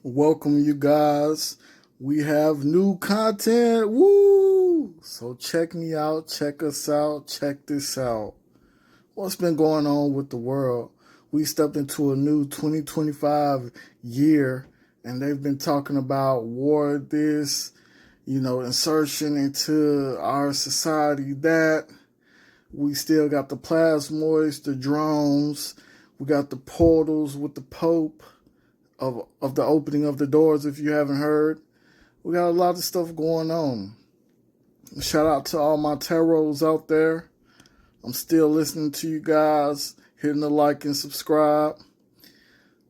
Welcome, you guys. We have new content. Woo! So check me out, check us out, check this out. What's been going on with the world? We stepped into a new 2025 year, and they've been talking about war, this, insertion into our society, that. We still got the plasmoids, the drones. We got the portals with the Pope of the opening of the doors, if you haven't heard. We got a lot of stuff going on. Shout out to all my tarots out there. I'm still listening to you guys, hitting the like and subscribe,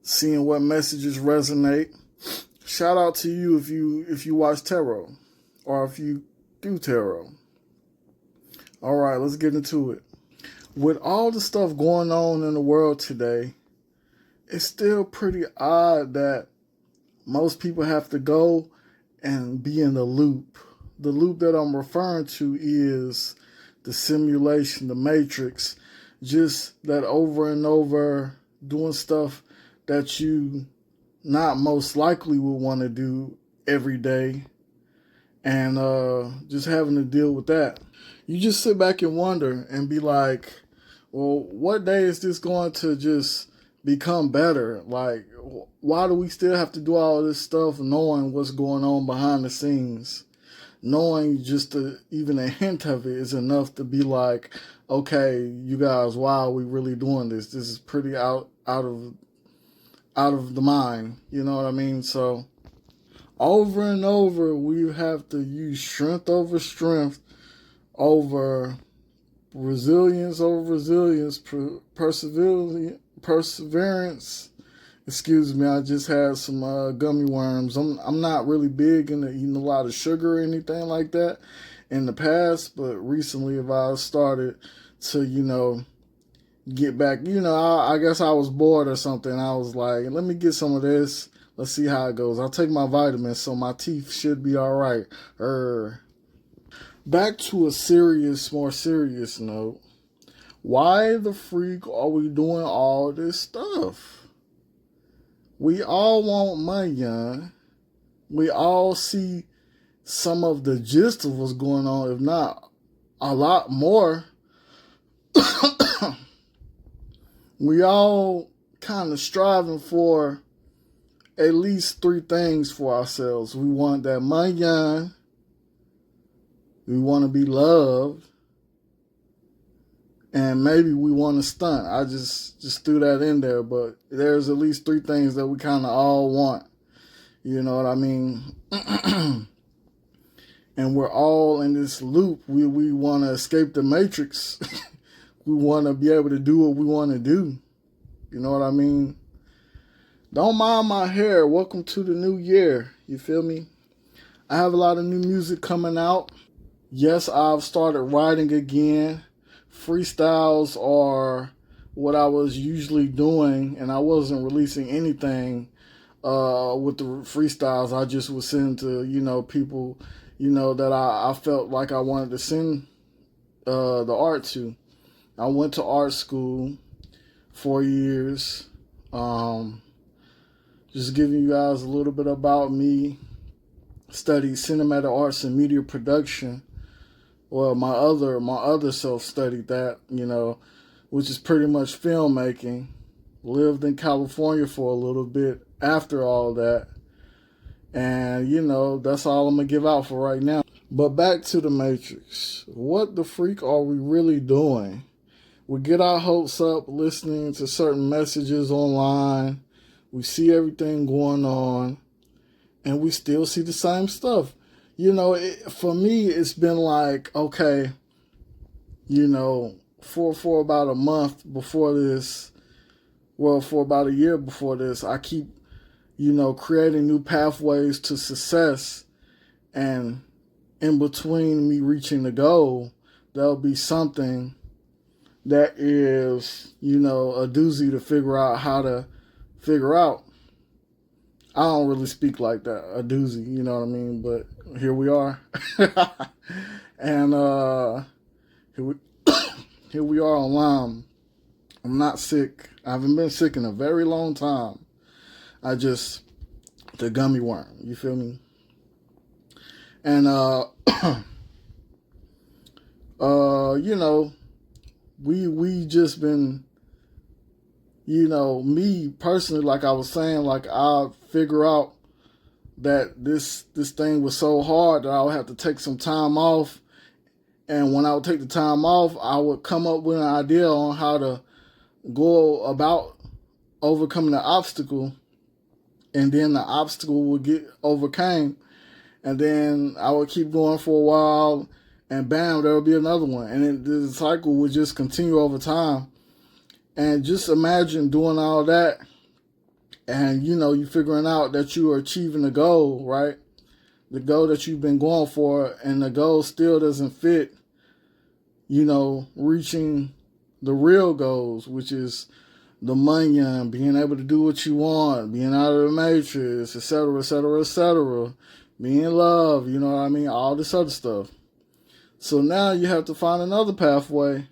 seeing what messages resonate. Shout out to you if you watch tarot or if you do tarot. All right, let's get into it. With all the stuff going on in the world today, it's still pretty odd that most people have to go and be in the loop. The loop that I'm referring to is the simulation, the matrix, just that over and over doing stuff that you not most likely would want to do every day, and just having to deal with that. You just sit back and wonder and be like, well, what day is this going to just become better? Like, why do we still have to do all this stuff knowing what's going on behind the scenes? Knowing just even a hint of it is enough to be like, okay, you guys, why are we really doing this? This is pretty out of the mind. You know what I mean? So over and over, we have to use strength over strength, over resilience over resilience, perseverance. Excuse me, I just had some gummy worms. I'm not really big into eating a lot of sugar or anything like that in the past, but recently I've started to, get back. I guess I was bored or something. I was like, let me get some of this. Let's see how it goes. I'll take my vitamins, so my teeth should be all right. Back to a more serious note. Why the freak are we doing all this stuff? We all want money, young. We all see some of the gist of what's going on, if not a lot more. We all kind of striving for at least three things for ourselves. We want that money, young. We want to be loved. And maybe we want to stunt. I just threw that in there, but there's at least three things that we kind of all want. You know what I mean? And we're all in this loop. We want to escape the matrix. We want to be able to do what we want to do. You know what I mean? Don't mind my hair. Welcome to the new year. You feel me? I have a lot of new music coming out. Yes, I've started writing again. Freestyles are what I was usually doing, and I wasn't releasing anything with the freestyles. I just would send to, people, that I felt like I wanted to send the art to. I went to art school 4 years. Just giving you guys a little bit about me. Studied cinematic arts and media production. Well, my other self studied that, which is pretty much filmmaking. Lived in California for a little bit after all that. And, that's all I'm going to give out for right now. But back to the Matrix. What the freak are we really doing? We get our hopes up listening to certain messages online. We see everything going on. And we still see the same stuff. For me, it's been like, okay, for about a month before this, for about a year before this, I keep, creating new pathways to success. And in between me reaching the goal, there'll be something that is, a doozy to figure out how to figure out. I don't really speak like that, a doozy, you know what I mean? But here we are. And here we are online. I'm not sick. I haven't been sick in a very long time. I just the gummy worm. You feel me? And you know, we just been, you know, me personally, like I was saying, like I figure out that this thing was so hard that I would have to take some time off. And when I would take the time off, I would come up with an idea on how to go about overcoming the obstacle, and then the obstacle would get overcame, and then I would keep going for a while, and bam, there would be another one, and then the cycle would just continue over time. And just imagine doing all that, and you know, you figuring out that you are achieving the goal, right? The goal that you've been going for, and the goal still doesn't fit, you know, reaching the real goals, which is the money and being able to do what you want, being out of the matrix, etc., etc., etc., being in love, you know what I mean? All this other stuff. So now you have to find another pathway.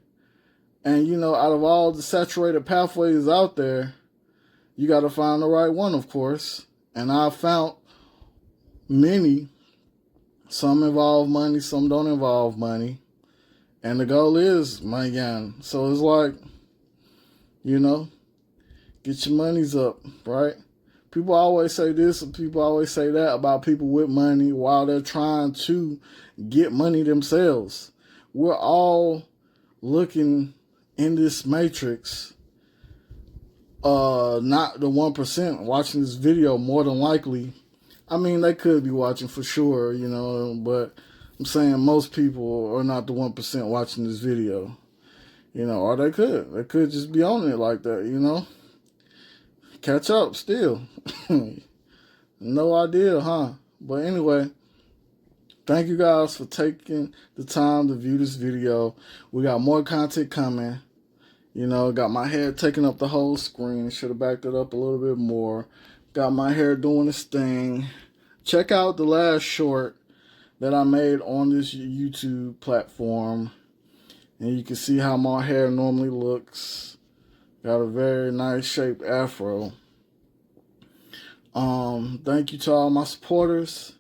And, you know, out of all the saturated pathways out there, you got to find the right one, of course. And I found many. Some involve money, some don't involve money. And the goal is money. So it's like, you know, get your monies up, right? People always say this and people always say that about people with money while they're trying to get money themselves. We're all looking in this matrix, not the 1% watching this video more than likely. I mean, they could be watching for sure, you know, but I'm saying most people are not the 1% watching this video, you know, or they could just be on it like that, you know. Catch up still. No idea, huh? But anyway, thank you guys for taking the time to view this video. We got more content coming. You know, got my head taking up the whole screen. Should have backed it up a little bit more. Got my hair doing its thing. Check out the last short that I made on this YouTube platform. And you can see how my hair normally looks. Got a very nice shaped afro. Thank you to all my supporters.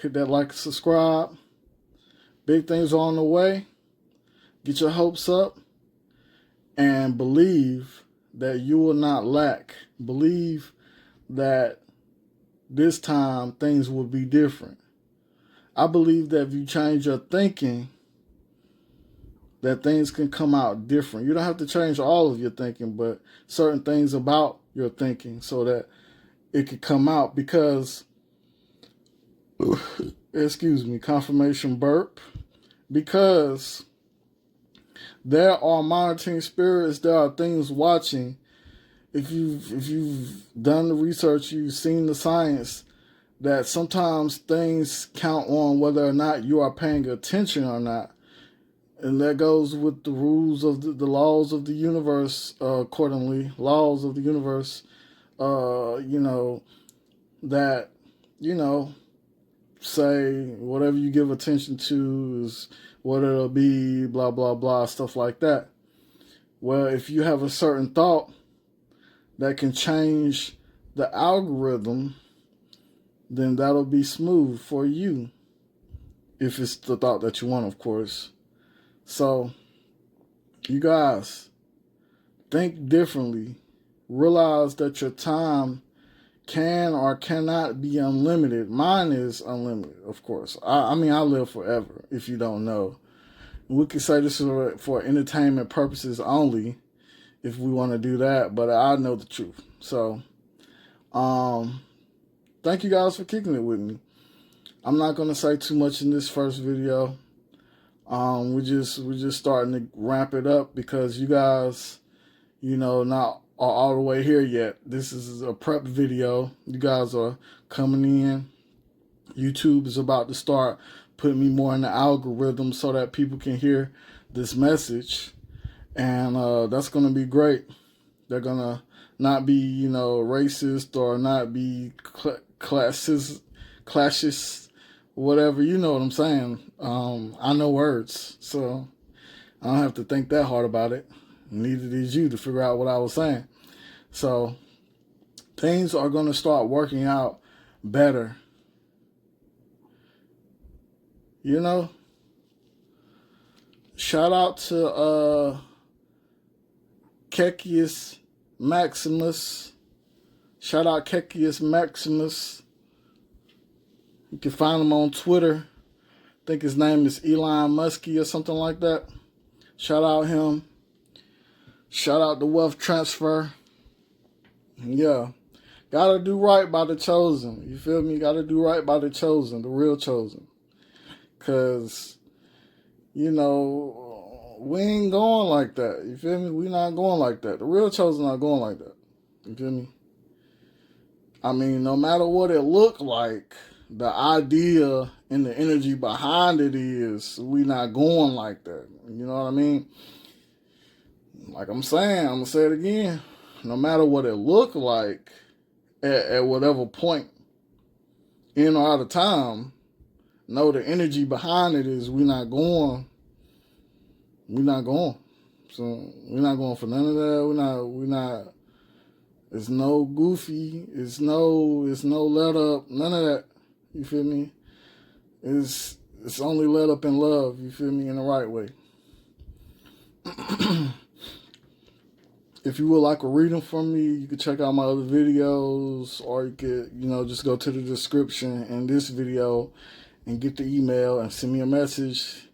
Hit that like and subscribe. Big things are on the way. Get your hopes up. And believe that you will not lack. Believe that this time things will be different. I believe that if you change your thinking, that things can come out different. You don't have to change all of your thinking, but certain things about your thinking so that it could come out. Because, excuse me, confirmation burp. Because there are monitoring spirits, there are things watching. If you've done the research, you've seen the science, that sometimes things count on whether or not you are paying attention or not. And that goes with the rules of the laws of the universe, accordingly. Laws of the universe, you know, that, you know, say whatever you give attention to is what it'll be, blah, blah, blah, stuff like that. Well, if you have a certain thought that can change the algorithm, then that'll be smooth for you. If it's the thought that you want, of course. So, you guys, think differently. Realize that your time can or cannot be unlimited. Mine is unlimited, of course. I mean, I live forever, if you don't know. We could say this is for entertainment purposes only, if we want to do that, but I know the truth. So, thank you guys for kicking it with me. I'm not going to say too much in this first video. We're just starting to ramp it up because you guys, you know, not all the way here yet. This is a prep video. You guys are coming in. YouTube is about to start putting me more in the algorithm so that people can hear this message. And that's going to be great. They're going to not be, you know, racist or not be classist, whatever, you know what I'm saying. I know words, so I don't have to think that hard about it. Neither did you to figure out what I was saying. So things are going to start working out better. You know? Shout out to Kekius Maximus. Shout out Kekius Maximus. You can find him on Twitter. I think his name is Elon Muskie or something like that. Shout out him. Shout out the Wealth Transfer. Yeah. Gotta do right by the chosen. You feel me? Gotta do right by the chosen, the real chosen. Because, you know, we ain't going like that. You feel me? We not going like that. The real chosen not going like that. You feel me? I mean, no matter what it look like, the idea and the energy behind it is we not going like that. You know what I mean? Like I'm saying, I'm going to say it again. No matter what it look like at whatever point in or out of time, no, the energy behind it is we not going. We're not going. So we're not going for none of that. We're not. It's no goofy. It's no let up. None of that. You feel me? It's only let up in love. You feel me? In the right way. If you would like a reading from me, you can check out my other videos, or you could, just go to the description in this video and get the email and send me a message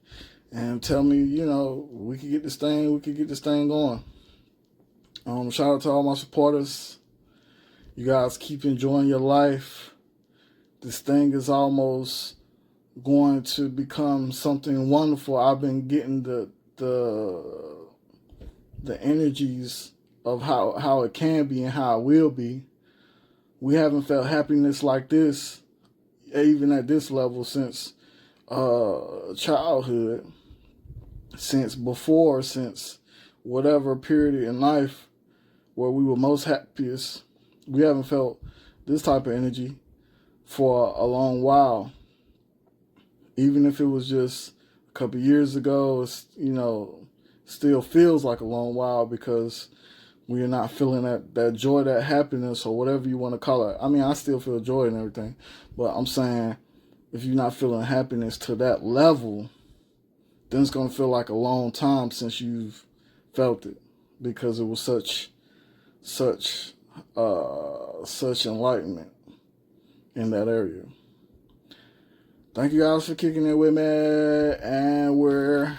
and tell me, we can get this thing going. Shout out to all my supporters. You guys keep enjoying your life. This thing is almost going to become something wonderful. I've been getting the energies of how it can be and how it will be. We haven't felt happiness like this, even at this level, since childhood, since whatever period in life where we were most happiest. We haven't felt this type of energy for a long while. Even if it was just a couple years ago, it's, still feels like a long while because we are not feeling that joy, that happiness, or whatever you want to call it. I mean, I still feel joy and everything, but I'm saying if you're not feeling happiness to that level, then it's going to feel like a long time since you've felt it, because it was such enlightenment in that area. Thank you guys for kicking it with me, and we're